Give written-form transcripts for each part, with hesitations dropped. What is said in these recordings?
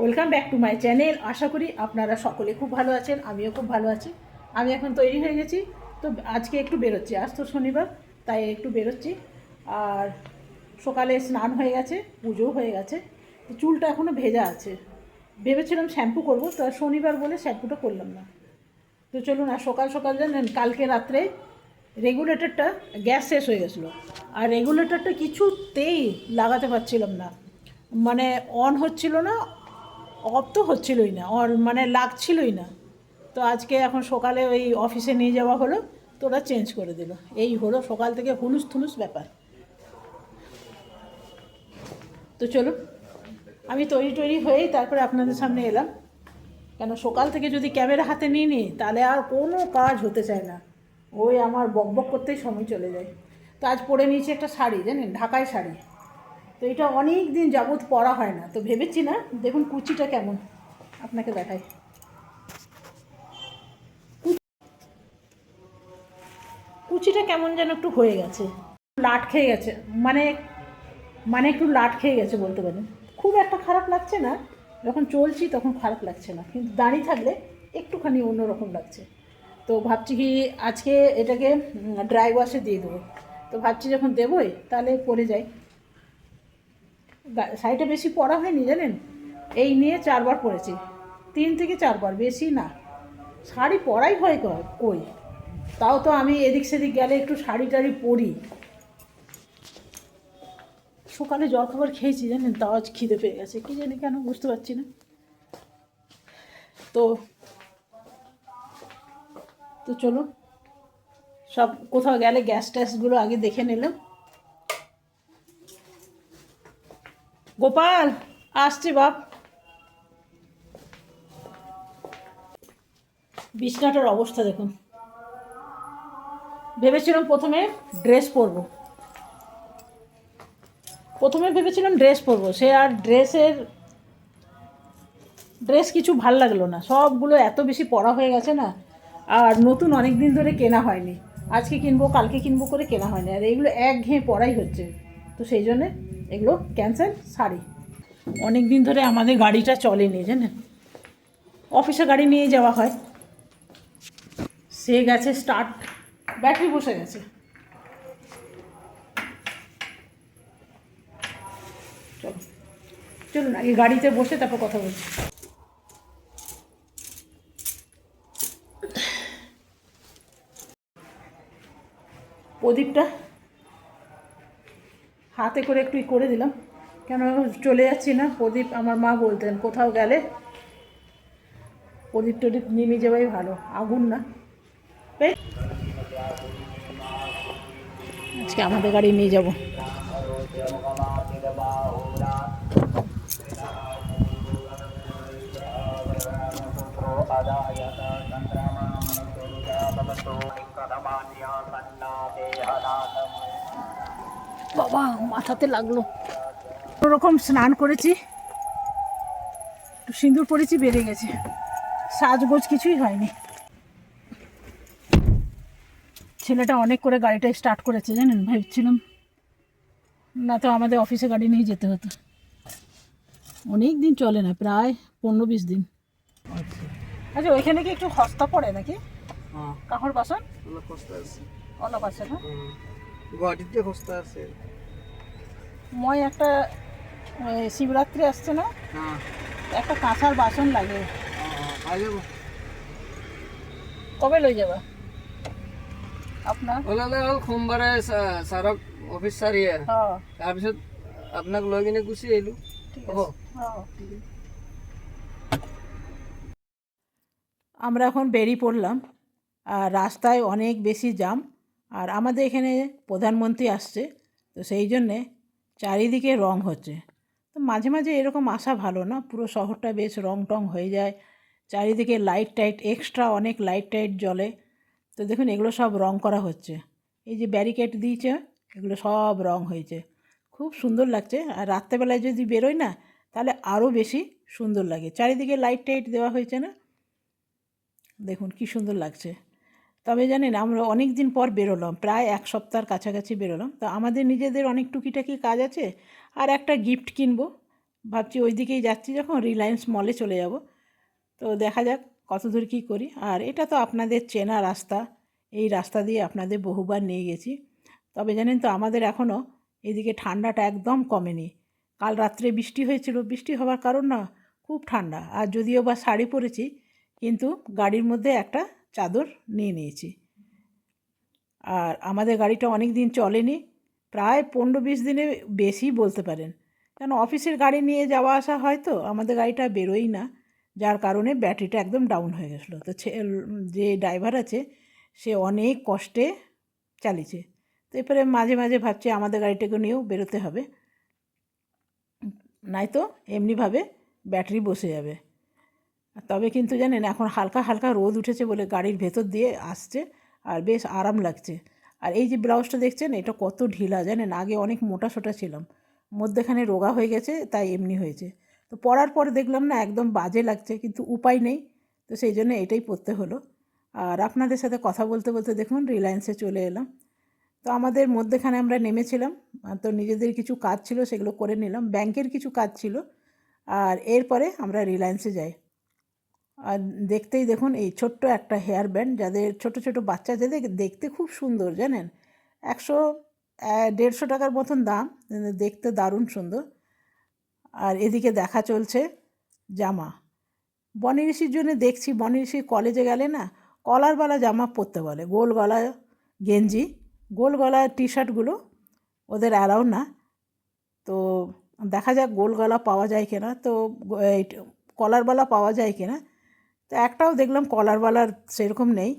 Welcome back to my channel. আশা করি আপনারা সকলে খুব ভালো আছেন, আমিও খুব ভালো আছি। আমি এখন তৈরি হয়ে গেছি, তো আজকে একটু বেরোচ্ছি, আজ তো শনিবার, তাই একটু বেরোচ্ছি। আর সকালে স্নান হয়ে গেছে, পুজোও হয়ে গেছে, তো চুলটা এখনও ভেজা আছে। ভেবেছিলাম শ্যাম্পু করবো, তো শনিবার বলে শ্যাম্পুটা করলাম না। তো চলুন, আর সকাল সকাল জানেন কালকে রাত্রে রেগুলেটরটা গ্যাস শেষ হয়ে গেছিলো, আর রেগুলেটরটা কিছুতেই লাগাতে পারছিলাম না, মানে অন হচ্ছিল না, অফ তো হচ্ছিলই না, ওর মানে লাগছিলই না। তো আজকে এখন সকালে ওই অফিসে নিয়ে যাওয়া হলো, তো ওরা চেঞ্জ করে দিল। এই হলো সকাল থেকে হুলুস থুলুস ব্যাপার। তো চলুন, আমি তৈরি হয়েই তারপরে আপনাদের সামনে এলাম, কেন সকাল থেকে যদি ক্যামেরা হাতে নিয়ে নিই তাহলে আর কোনো কাজ হতে চায় না, ওই আমার বক বক করতেই সময় চলে যায়। তো আজ পরে নিয়েছি একটা শাড়ি, জানেন, ঢাকাই শাড়ি। তো এটা অনেক দিন যাবৎ পরা হয় না, তো ভেবেছি না, দেখুন কুচিটা কেমন, আপনাকে দেখাই। কুচিটা কেমন যেন একটু হয়ে গেছে, লাট খেয়ে গেছে, মানে মানে একটু লাট খেয়ে গেছে বলতে পারেন। খুব একটা খারাপ লাগছে না, যখন চলছি তখন খারাপ লাগছে না, কিন্তু দাঁড়িয়ে থাকলে একটুখানি অন্যরকম লাগছে। তো ভাবছি কি আজকে এটাকে ড্রাই ওয়াশে দিয়ে দেবো। তো ভাবছি যখন দেবোই তাহলে পরে যাই। শাড়িটা বেশি পরা হয়নি জানেন, এই নিয়ে 4বার পরেছি, 3 থেকে 4বার, বেশি না। শাড়ি পরাই হয় কই, তাও তো আমি এদিক সেদিক গেলে একটু শাড়ি টাড়ি পরি। সকালে জলখাবার খেয়েছি জানেন, তাও আজ খিদে পেয়ে গেছে, কী জানি কেন, বুঝতে পারছি না। তো তো চলো, সব কোথাও গেলে গ্যাস ট্যাসগুলো আগে দেখে নিলাম। গোপাল, আসছি বাপ। বিছনাটার অবস্থা দেখুন। ভেবেছিলাম প্রথমে ভেবেছিলাম ড্রেস পরবো, সে আর ড্রেস কিছু ভাল লাগলো না, সবগুলো এত বেশি পরা হয়ে গেছে না। আর নতুন অনেক দিন ধরে কেনা হয়নি, আজকে কিনবো কালকে কিনবো করে কেনা হয়নি, আর এইগুলো একঘেয়ে পরাই হচ্ছে। তো সেই জন্যে এগুলো ক্যান্সেল। শাড়ি অনেক দিন ধরে আমাদের গাড়িটা চলেনি জানেন, অফিসে গাড়ি নিয়ে যাওয়া হয়, সে গেছে স্টার্ট, ব্যাটারি বসে গেছে। চলো, চলুন আগে গাড়িতে বসে তারপর কথা বলছি। প্রদীপটা হাতে করে একটু করে দিলাম, কেন চলে যাচ্ছি না। প্রদীপ আমার মা বলতেন কোথাও গেলে প্রদীপ টদীপ নেমে যাওয়াই ভালো, আগুন না। আজকে আমাদের গাড়ি নিয়ে যাব। বাবা, মাথাতে লাগলো। কোনোরকম স্নান করেছি, একটু সিঁদুর পরেছি, বেড়ে গেছে, সাজগোজ কিছুই হয়নি। ছেলেটা অনেক করে গাড়িটা স্টার্ট করেছে জানেন, ভাবছিলাম না তো আমাদের অফিসে গাড়ি নিয়ে যেতে হতো। অনেক দিন চলে না, প্রায় 15-20 দিন। আচ্ছা, ওইখানে কি একটু সস্তা পড়ে নাকি কাপড় বাসন? অনেক আছে না, গুয়াহাটিতে সস্তা আছে। মই একটা শিবরাত্রি আসছে না, একটা কাঁসার বাসন লাগে, কবে লই যাবা আপনার? ওলালে হ'ল সোমবাৰে ছাৰক অফিচ চাৰিয়ে, হ্যাঁ তাৰপিছত আপোনাক লৈ কিনে গুচি আহিলোঁ। ঠিক হ'ব। আছে, হ্যাঁ। আমরা এখন বেরিয়ে পড়লাম, আর রাস্তায় অনেক বেশি জ্যাম, আর আমাদের এখানে প্রধানমন্ত্রী আসছে, তো সেই জন্যে চারিদিকে রং হচ্ছে। তো মাঝে মাঝে এরকম আসা ভালো না, পুরো শহরটা বেশ রং টং হয়ে যায়, চারিদিকে লাইট টাইট এক্সট্রা অনেক লাইট টাইট জ্বলে। তো দেখুন এগুলো সব রং করা হচ্ছে, এই যে ব্যারিকেড দিয়েছে এগুলো সব রং হয়েছে, খুব সুন্দর লাগছে। আর রাত্রেবেলায় যদি বেরোয় না তাহলে আরও বেশি সুন্দর লাগে, চারিদিকে লাইট টাইট দেওয়া হয়েছে না, দেখুন কি সুন্দর লাগছে। তবে জানেন আমরা অনেক দিন পর বেরোলাম, প্রায় 1 সপ্তাহের কাছাকাছি বেরোলাম, তো আমাদের নিজেদের অনেক টুকিটাকি কাজ আছে, আর একটা গিফট কিনবো, ভাবছি ওই দিকেই যাচ্ছি, যখন রিলায়েন্স মলে চলে যাব। তো দেখা যাক কত দূর কী করি। আর এটা তো আপনাদের চেনা রাস্তা, এই রাস্তা দিয়ে আপনাদের বহুবার নিয়ে গেছি। তবে জানেন তো, আমাদের এখনও এদিকে ঠান্ডাটা একদম কমেনি। কাল রাত্রে বৃষ্টি হয়েছিল, বৃষ্টি হওয়ার কারণ না, খুব ঠান্ডা। আর যদিও বা শাড়ি পরেছি, কিন্তু গাড়ির মধ্যে একটা চাদর নিয়ে নিয়েছি। আর আমাদের গাড়িটা অনেক দিন চলেনি, প্রায় 15-20 দিনে বেশি বলতে পারেন। কেন, অফিসের গাড়ি নিয়ে যাওয়া আসা হয় তো, আমাদের গাড়িটা বেরোই না, যার কারণে ব্যাটারিটা একদম ডাউন হয়ে গেছিলো। তো যে ড্রাইভার আছে, সে অনেক কষ্টে চালিয়েছে। তো এরপরে মাঝে মাঝে ভাবছি আমাদের গাড়িটাকে নিয়েও বেরোতে হবে, নয়তো এমনিভাবে ব্যাটারি বসে যাবে। তবে কিন্তু জানেন, এখন হালকা হালকা রোদ উঠেছে বলে গাড়ির ভেতর দিয়ে আসছে, আর বেশ আরাম লাগছে। আর এই যে ব্লাউজটা দেখছেন, এটা কত ঢিলা জানেন, আগে অনেক মোটা সোটা ছিলাম, মধ্যেখানে রোগা হয়ে গেছে, তাই এমনি হয়েছে। তো পরার পর দেখলাম না, একদম বাজে লাগছে, কিন্তু উপায় নেই, তো সেই জন্য এটাই পরতে হলো। আর আপনাদের সাথে কথা বলতে বলতে দেখুন রিলায়েন্সে চলে এলাম। তো আমাদের মধ্যেখানে আমরা নেমেছিলাম, তো নিজেদের কিছু কাজ ছিল, সেগুলো করে নিলাম, ব্যাংকের কিছু কাজ ছিল। আর এরপরে আমরা রিলায়েন্সে যাই। আর দেখতেই দেখুন, এই ছোট্ট একটা হেয়ার ব্যান্ড, যাদের ছোট ছোট বাচ্চা, যাদের দেখতে খুব সুন্দর জানেন, 100-150 টাকার মতন দাম, দেখতে দারুণ সুন্দর। আর এদিকে দেখা চলছে জামা। বনি ঋষির জন্য দেখছি, বনি ঋষি কলেজে গেলে না, কলারওয়ালা জামা পরতে বলে, গোল গলা গেঞ্জি, গোল গলা টি শার্টগুলো ওদের অ্যালাউ না। তো দেখা যাক গোল গলা পাওয়া যায় কিনা, তো এই কলারওয়ালা পাওয়া যায় কিনা। তো একটাও দেখলাম কলারওয়ালার সেরকম নেই।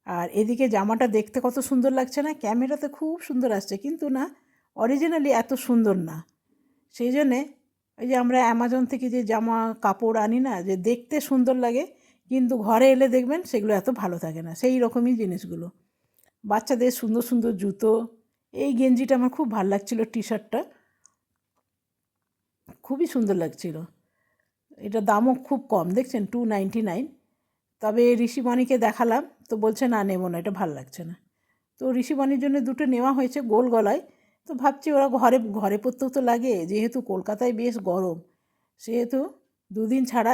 আর এদিকে জামাটা দেখতে কত সুন্দর লাগছে না, ক্যামেরাতে খুব সুন্দর আসছে, কিন্তু না, অরিজিনালি এত সুন্দর না। সেই জন্যে ওই যে আমরা অ্যামাজন থেকে যে জামা কাপড় আনি না, যে দেখতে সুন্দর লাগে, কিন্তু ঘরে এলে দেখবেন সেগুলো এত ভালো থাকে না, সেই রকমই জিনিসগুলো। বাচ্চাদের সুন্দর সুন্দর জুতো, এই গেঞ্জিটা আমার খুব ভালো লাগছিলো, টি শার্টটা খুবই সুন্দর লাগছিল। এটা দামও খুব কম, দেখছেন 299। তবে ঋষিমণিকে দেখালাম, তো বলছে না, নেবো না, এটা ভালো লাগছে না। তো ঋষিমণির জন্য দুটো নেওয়া হয়েছে গোল গলায়। তো ভাবছি ওরা ঘরে ঘরে পরতেও তো লাগে, যেহেতু কলকাতায় বেশ গরম, সেহেতু দুদিন ছাড়া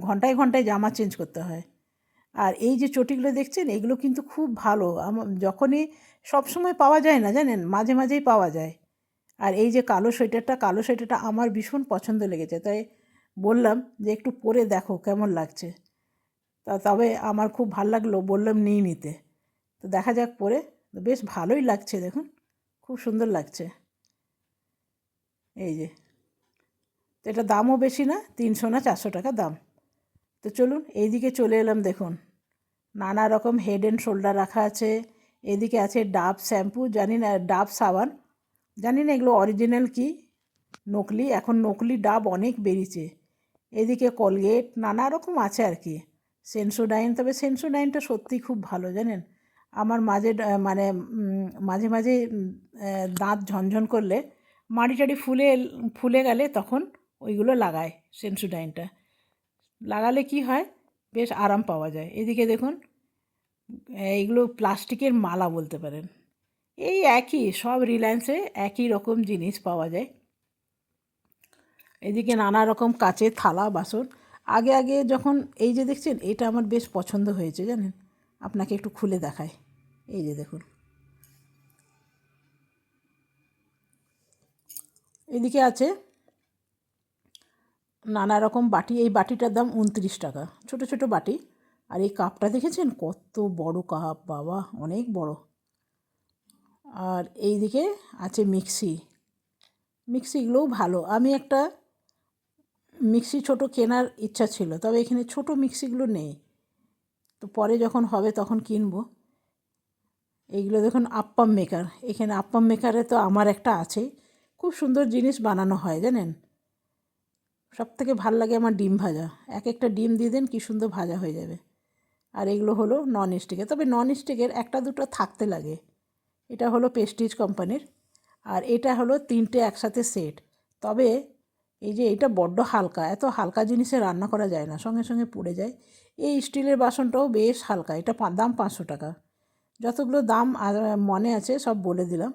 ঘন্টায় ঘন্টায় জামা চেঞ্জ করতে হয়। আর এই যে চটিগুলো দেখছেন, এগুলো কিন্তু খুব ভালো, যখনই সবসময় পাওয়া যায় না জানেন, মাঝে মাঝেই পাওয়া যায়। আর এই যে কালো সোয়েটারটা আমার ভীষণ পছন্দ লেগেছে, তাই বললাম যে একটু পরে দেখো কেমন লাগছে। তবে আমার খুব ভাল লাগলো, বললাম নিয়ে নিতে। তো দেখা যাক পরে, তো বেশ ভালোই লাগছে, দেখুন খুব সুন্দর লাগছে। এই যে, তো এটা দামও বেশি না, 300 না 400 টাকা দাম। তো চলুন এইদিকে চলে এলাম, দেখুন নানা রকম হেড অ্যান্ড শোল্ডার রাখা আছে। এদিকে আছে ডাব শ্যাম্পু, জানি না, ডাব সাবান, জানি না এগুলো অরিজিনাল কি নকলি, এখন নকলি ডাব অনেক বেরিয়েছে। এদিকে কলগেট, নানা রকম আছে আর কি। সেন্সোডাইন, তবে সেন্সোডাইনটা সত্যিই খুব ভালো জানেন। আমার মানে মাঝে মাঝে দাঁত ঝনঝন করলে, মাড়ি টাড়ি ফুলে গেলে তখন ওইগুলো লাগায়, সেন্সোডাইনটা লাগালে কি হয়, বেশ আরাম পাওয়া যায়। এদিকে দেখুন, এইগুলো প্লাস্টিকের মালা বলতে পারেন, এই একই সব রিলায়েন্সে একই রকম জিনিস পাওয়া যায়। এদিকে নানা রকম কাচের থালা বাসন। আগে আগে যখন, এই যে দেখছেন, এটা আমার বেশ পছন্দ হয়েছে জানেন, আপনাকে একটু খুলে দেখায়। এই যে দেখুন, এদিকে আছে নানা রকম বাটি, এই বাটিটার দাম 29 টাকা, ছোট ছোট বাটি। আর এই কাপটা দেখেছেন, কত বড় কাপ, বাবা অনেক বড়। আর এই দিকে আছে মিক্সিগুলোও ভালো। আমি একটা মিক্সি ছোট কেনার ইচ্ছা ছিল, তবে এখানে ছোট মিক্সিগুলো নেই, তো পরে যখন হবে তখন কিনবো। এইগুলো দেখুন আপ্পাম মেকার, এখানে আপ্পাম মেকারে তো আমার একটা আছে, খুব সুন্দর জিনিস বানানো হয় জানেন। সব থেকে ভাল লাগে আমার ডিম ভাজা, এক একটা ডিম দিয়ে দেন, কী সুন্দর ভাজা হয়ে যাবে। আর এগুলো হলো নন স্টিকের, তবে নন স্টিকের একটা দুটো থাকতে লাগে। এটা হলো প্রেস্টিজ কোম্পানির, আর এটা হলো 3টে একসাথে সেট। তবে এই যে এটা বড্ড হালকা, এত হালকা জিনিসে রান্না করা যায় না, সঙ্গে সঙ্গে পুড়ে যায়। এই স্টিলের বাসনটাও বেশ হালকা, এটা দাম 500 টাকা। যতগুলো দাম মনে আছে সব বলে দিলাম।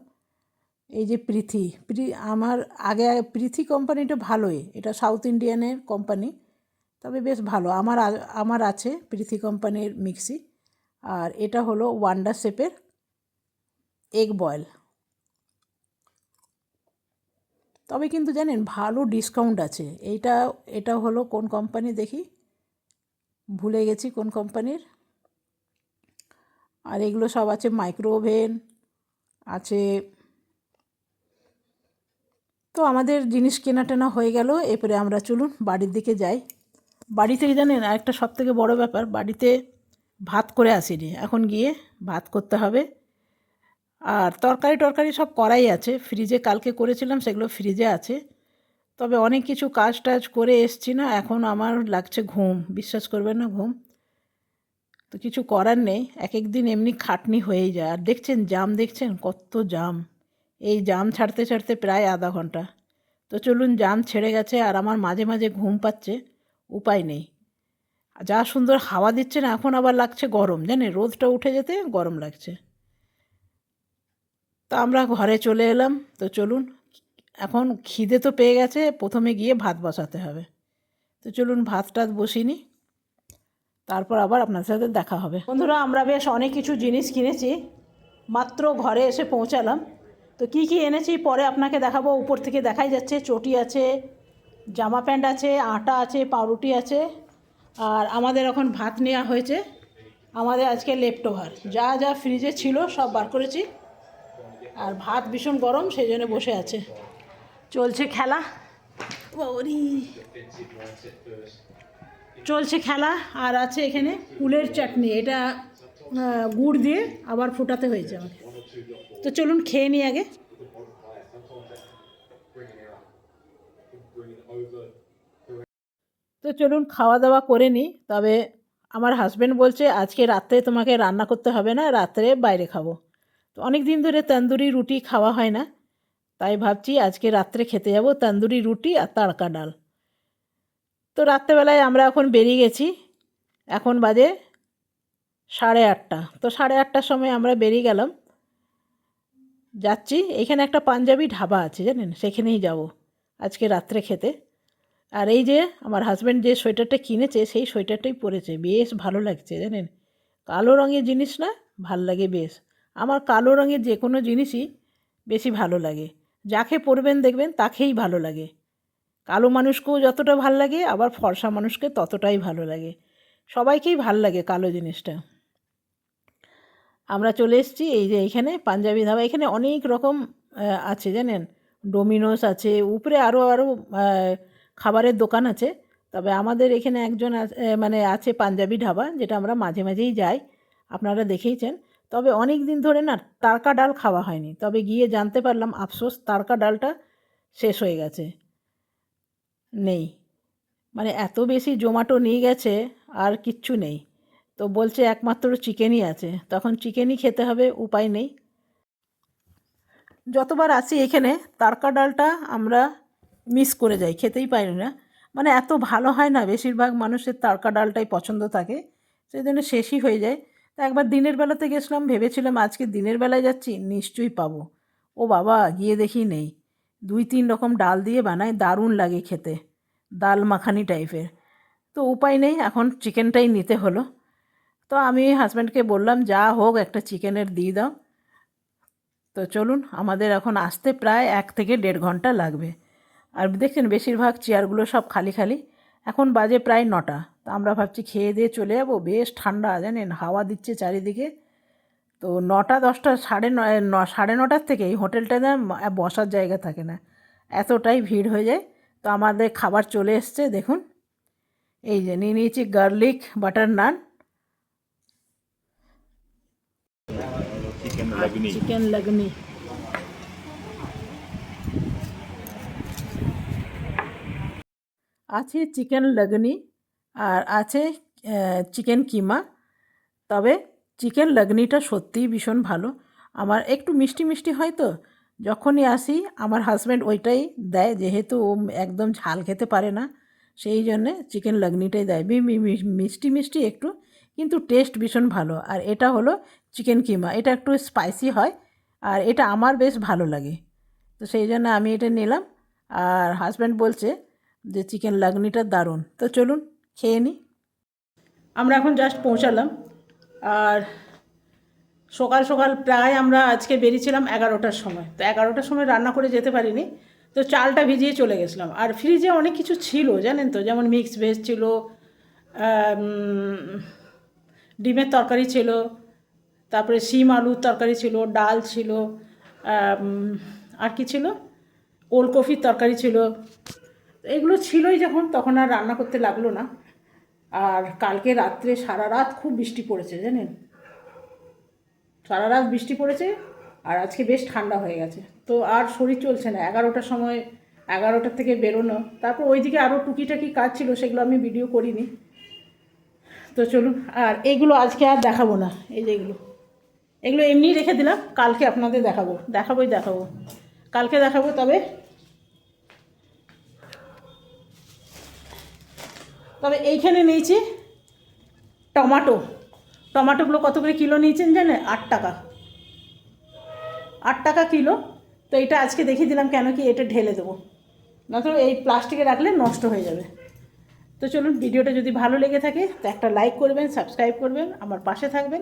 এই যে আমার আগে পৃথি কোম্পানিটা ভালোই, এটা সাউথ ইন্ডিয়ানের কোম্পানি, তবে বেশ ভালো। আমার আছে পৃথি কোম্পানির মিক্সি। আর এটা হলো ওয়ান্ডার শেপের এগ বয়েল। তবে কিন্তু জানেন ভালো ডিসকাউন্ট আছে। এটা হলো কোন কোম্পানি দেখি, ভুলে গেছি কোন কোম্পানির। আর এগুলো সব আছে, মাইক্রো ওভেন আছে। তো আমাদের জিনিস কেনা টেনা হয়ে গেল, এরপরে আমরা চলুন বাড়ির দিকে যাই। বাড়ি থেকে জানেন আরেকটা সবথেকে বড় ব্যাপার, বাড়িতে ভাত করে আসিনি, এখন গিয়ে ভাত করতে হবে। আর তরকারি সব করাই আছে, ফ্রিজে কালকে করেছিলাম, সেগুলো ফ্রিজে আছে। তবে অনেক কিছু কাজ টাজ করে এসছি না, এখন আমার লাগছে ঘুম, বিশ্বাস করবেন না, ঘুম। তো কিছু করার নেই, এক এক দিন এমনি খাটনি হয়েই যায়। আর দেখছেন জাম, দেখছেন কত জাম, এই জাম ছাড়তে ছাড়তে প্রায় আধা ঘন্টা। তো চলুন, জাম ছেড়ে গেছে আর আমার মাঝে মাঝে ঘুম পাচ্ছে, উপায় নেই। যা সুন্দর হাওয়া দিচ্ছে না, এখন আবার লাগছে গরম, জানেন রোদটা উঠে যেতে গরম লাগছে। তো আমরা ঘরে চলে এলাম। তো চলুন, এখন খিদে তো পেয়ে গেছে, প্রথমে গিয়ে ভাত বসাতে হবে। তো চলুন ভাত টাত বসিনি, তারপর আবার আপনার সাথে দেখা হবে। বন্ধুরা, আমরা বেশ অনেক কিছু জিনিস কিনেছি, মাত্র ঘরে এসে পৌঁছালাম। তো কি কি এনেছি পরে আপনাকে দেখাবো। উপর থেকে দেখাই যাচ্ছে, চটি আছে, জামা প্যান্ট আছে, আটা আছে, পাউরুটি আছে। আর আমাদের এখন ভাত নেওয়া হয়েছে, আমাদের আজকে লেফট ওভার, যা যা ফ্রিজে ছিল সব বার করেছি। আর ভাত ভীষণ গরম, সেই জন্য বসে আছে, চলছে খেলা। ওরি, চলছে খেলা। আর আছে এখানে কুলের চাটনি, এটা গুড় দিয়ে আবার ফোটাতে হয়েছে আমাকে। তো চলুন খেয়ে নিই আগে। তো চলুন খাওয়া দাওয়া করে নিই। তবে আমার হাজব্যান্ড বলছে আজকে রাত্রে তোমাকে রান্না করতে হবে না, রাত্রে বাইরে খাবো। তো অনেক দিন ধরে তন্দুরি রুটি খাওয়া হয় না, তাই ভাবছি আজকে রাত্রে খেতে যাব তন্দুরি রুটি আর তাড়কা ডাল। তো রাত্রেবেলায় আমরা এখন বেরিয়ে গেছি, এখন বাজে 8:30। তো 8:30টার সময় আমরা বেরিয়ে গেলাম, যাচ্ছি। এখানে একটা পাঞ্জাবি ধাবা আছে জানেন, সেখানেই যাব আজকে রাত্রে খেতে। আর এই যে আমার হাজব্যান্ড যে সোয়েটারটা কিনেছে, সেই সোয়েটারটাই পরেছে, বেশ ভালো লাগছে জানেন। কালো রঙের জিনিস না, ভাল লাগে বেশ। আমার কালো রঙের যে কোনো জিনিসই বেশি ভালো লাগে, যাকে পরবেন দেখবেন তাকেই ভালো লাগে। কালো মানুষকেও যতটা ভাল লাগে, আবার ফর্সা মানুষকে ততটাই ভালো লাগে, সবাইকেই ভাল লাগে কালো জিনিসটা। আমরা চলে এসেছি এই যে এইখানে পাঞ্জাবি ধাবা। এখানে অনেক রকম আছে জানেন, ডোমিনোস আছে, উপরে আরও খাবারের দোকান আছে। তবে আমাদের এখানে একজন মানে আছে পাঞ্জাবি ধাবা, যেটা আমরা মাঝে মাঝেই যাই, আপনারা দেখেইছেন। তবে অনেক দিন ধরে না তাড়কা ডাল খাওয়া হয়নি, তবে গিয়ে জানতে পারলাম আফসোস, তাড়কা ডালটা শেষ হয়ে গেছে, নেই। মানে এত বেশি জোম্যাটো নিয়ে গেছে, আর কিচ্ছু নেই। তো বলছে একমাত্র চিকেনই আছে, তখন চিকেনই খেতে হবে, উপায় নেই। যতবার আসি এখানে তাড়কা ডালটা আমরা মিস করে যাই, খেতেই পারি না। মানে এত ভালো হয় না, বেশিরভাগ মানুষের তাড়কা ডালটাই পছন্দ থাকে, সেই জন্য শেষই হয়ে যায়। তা একবার দিনের বেলাতে গেছিলাম, ভেবেছিলাম আজকে দিনের বেলায় যাচ্ছি নিশ্চয়ই পাবো। ও বাবা, গিয়ে দেখি নেই। 2-3 রকম ডাল দিয়ে বানায়, দারুণ লাগে খেতে, ডাল মাখানি টাইপের। তো উপায় নেই, এখন চিকেনটাই নিতে হলো। তো আমি হাজব্যান্ডকে বললাম যা হোক একটা চিকেনের দিয়ে দাও। তো চলুন, আমাদের এখন আসতে প্রায় 1 থেকে 1.5 ঘন্টা লাগবে। আর দেখছেন বেশিরভাগ চেয়ারগুলো সব খালি খালি। এখন বাজে প্রায় 9টা। তো আমরা ভাবছি খেয়ে দিয়ে চলে যাবো, বেশ ঠান্ডা জানেন, হাওয়া দিচ্ছে চারিদিকে। তো 9টা 10টা, 9:30 থেকে এই হোটেলটায় না বসার জায়গা থাকে না, এতটাই ভিড় হয়ে যায়। তো আমাদের খাবার চলে এসছে দেখুন, এই যে নিয়ে নিয়েছি গার্লিক বাটার নান, চিকেন লাগনি। আছে চিকেন লাগনি, আর আছে চিকেন কিমা। তবে চিকেন লাগনিটা সত্যিই ভীষণ ভালো। আমার একটু মিষ্টি মিষ্টি হয়, তো যখনই আসি আমার হাজব্যান্ড ওইটাই দেয়, যেহেতু ও একদম ঝাল খেতে পারে না, সেই জন্যে চিকেন লাগনিটাই দেয়, মিষ্টি মিষ্টি একটু, কিন্তু টেস্ট ভীষণ ভালো। আর এটা হলো চিকেন কিমা, এটা একটু স্পাইসি হয়, আর এটা আমার বেশ ভালো লাগে। তো সেই জন্য আমি এটা নিলাম। আর হাজব্যান্ড বলছে যে চিকেন লাগনিটা দারুণ। তো চলুন খেয়ে নিই। আমরা এখন জাস্ট পৌঁছালাম। আর সকাল সকাল প্রায় আমরা আজকে বেরিয়েছিলাম 11টার সময়। তো 11টার সময় রান্না করে যেতে পারিনি, তো চালটা ভিজিয়ে চলে গেছিলাম। আর ফ্রিজে অনেক কিছু ছিল জানেন তো, যেমন মিক্স ভেজ ছিল, ডিমের তরকারি ছিল, তারপরে শিম আলুর তরকারি ছিল, ডাল ছিল, আর কি ছিল, ওলকপির তরকারি ছিল। এগুলো ছিলই যখন, তখন আর রান্না করতে লাগলো না। আর কালকে রাত্রে সারা রাত খুব বৃষ্টি পড়েছে জানেন, সারা রাত বৃষ্টি পড়েছে। আর আজকে বেশ ঠান্ডা হয়ে গেছে, তো আর শরীর চলছে না। 11টার সময়, 11টার থেকে বেরোনো, তারপর ওইদিকে আরও টুকিটাকি কাজ ছিল, সেগুলো আমি ভিডিও করিনি। তো চলুন, আর এইগুলো আজকে আর দেখাবো না। এই যে এগুলো এমনিই রেখে দিলাম, কালকে আপনাদের দেখাবো, কালকে দেখাবো। তবে এইখানে নিয়েছি টমাটোগুলো কত করে কিলো নিয়েছেন জানেন? 8 টাকা, 8 টাকা কিলো। তো এটা আজকে দেখিয়ে দিলাম, কেন কি এটা ঢেলে দেবো, না তো এই প্লাস্টিকে রাখলে নষ্ট হয়ে যাবে। তো চলুন, ভিডিওটা যদি ভালো লেগে থাকে তো একটা লাইক করবেন, সাবস্ক্রাইব করবেন, আমার পাশে থাকবেন।